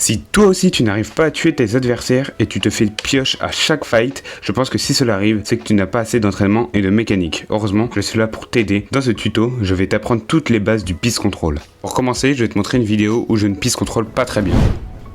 Si toi aussi tu n'arrives pas à tuer tes adversaires et tu te fais pioche à chaque fight, je pense que si cela arrive, c'est que tu n'as pas assez d'entraînement et de mécanique. Heureusement, je suis là pour t'aider. Dans ce tuto, je vais t'apprendre toutes les bases du peace control. Pour commencer, je vais te montrer une vidéo où je ne peace contrôle pas très bien.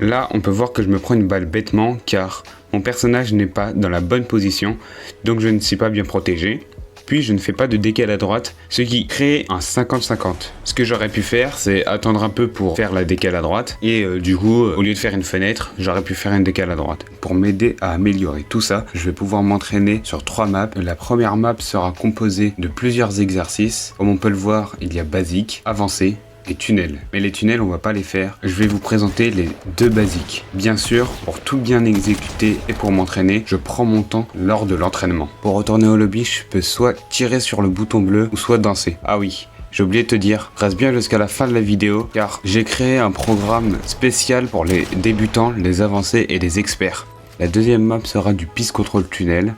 Là, on peut voir que je me prends une balle bêtement car mon personnage n'est pas dans la bonne position, donc je ne suis pas bien protégé. Puis je ne fais pas de décale à droite, ce qui crée un 50-50. Ce que j'aurais pu faire, c'est attendre un peu pour faire la décale à droite. Et du coup, au lieu de faire une fenêtre, j'aurais pu faire une décale à droite. Pour m'aider à améliorer tout ça, je vais pouvoir m'entraîner sur 3 maps. La première map sera composée de plusieurs exercices. Comme on peut le voir, il y a basique, avancé et tunnels. Mais les tunnels, on va pas les faire. Je vais vous présenter les 2 basiques. Bien sûr, pour tout bien exécuter et pour m'entraîner, je prends mon temps lors de l'entraînement. Pour retourner au lobby, je peux soit tirer sur le bouton bleu ou soit danser. Ah oui, j'ai oublié de te dire, reste bien jusqu'à la fin de la vidéo car j'ai créé un programme spécial pour les débutants, les avancés et les experts. La deuxième map sera du peace control tunnel.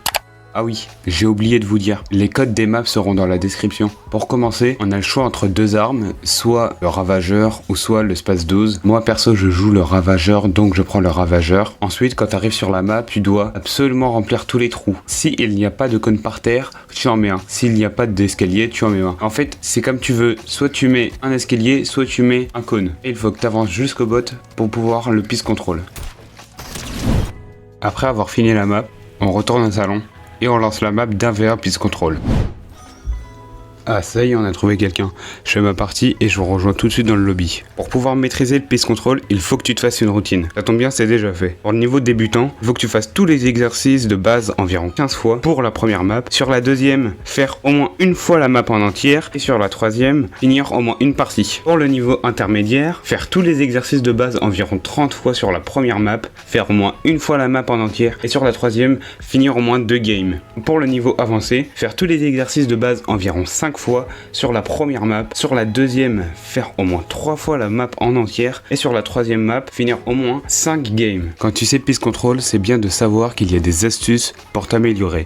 Ah oui, j'ai oublié de vous dire, les codes des maps seront dans la description. Pour commencer, on a le choix entre 2 armes, soit le ravageur ou soit le space 12. Moi perso, je joue le ravageur, donc je prends le ravageur. Ensuite, quand tu arrives sur la map, tu dois absolument remplir tous les trous. Si il n'y a pas de cône par terre, tu en mets un. S'il n'y a pas d'escalier, tu en mets un. En fait, c'est comme tu veux, soit tu mets un escalier, soit tu mets un cône. Et il faut que tu avances jusqu'au bot pour pouvoir le peace control. Après avoir fini la map, on retourne au salon. Et on lance la map d'1v1 peace control. Ah ça y est, on a trouvé quelqu'un. Je fais ma partie et je vous rejoins tout de suite dans le lobby. Pour pouvoir maîtriser le peace control, il faut que tu te fasses une routine. Ça tombe bien, c'est déjà fait. Pour le niveau débutant, il faut que tu fasses tous les exercices de base environ 15 fois pour la première map. Sur la deuxième, faire au moins une fois la map en entière. Et sur la troisième, finir au moins une partie. Pour le niveau intermédiaire, faire tous les exercices de base environ 30 fois sur la première map. Faire au moins une fois la map en entière. Et sur la troisième, finir au moins 2 games. Pour le niveau avancé, faire tous les exercices de base environ 5 fois sur la première map, sur la deuxième faire au moins 3 fois la map en entière et sur la troisième map finir au moins 5 games. Quand tu sais peace control, c'est bien de savoir qu'il y a des astuces pour t'améliorer.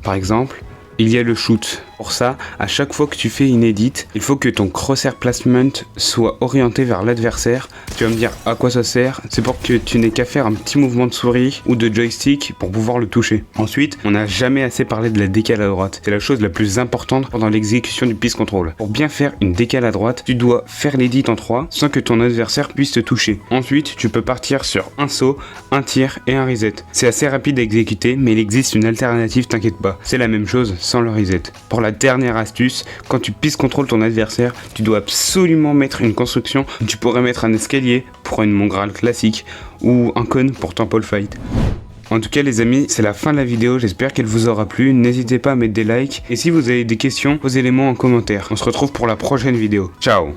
Par exemple, il y a le shoot. Pour ça, à chaque fois que tu fais une edit, il faut que ton crosshair placement soit orienté vers l'adversaire. Tu vas me dire à quoi ça sert? C'est pour que tu n'aies qu'à faire un petit mouvement de souris ou de joystick pour pouvoir le toucher. Ensuite, on n'a jamais assez parlé de la décale à droite. C'est la chose la plus importante pendant l'exécution du peace control. Pour bien faire une décale à droite, tu dois faire l'edit en 3 sans que ton adversaire puisse te toucher. Ensuite, tu peux partir sur un saut, un tir et un reset. C'est assez rapide à exécuter, mais il existe une alternative, t'inquiète pas. C'est la même chose sans le reset. Pour la dernière astuce, quand tu peace control ton adversaire, tu dois absolument mettre une construction. Tu pourrais mettre un escalier pour une mongrale classique ou un cône pour ton pole fight. En tout cas les amis, c'est la fin de la vidéo, j'espère qu'elle vous aura plu, n'hésitez pas à mettre des likes et si vous avez des questions, posez-les-moi en commentaire. On se retrouve pour la prochaine vidéo. Ciao.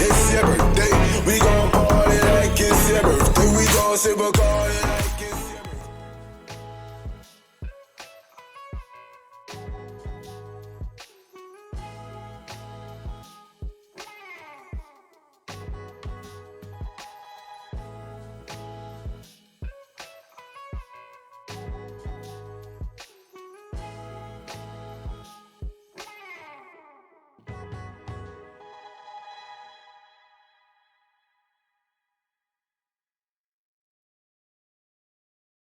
It's your birthday, we gon' party like it's your birthday. We gon' sip a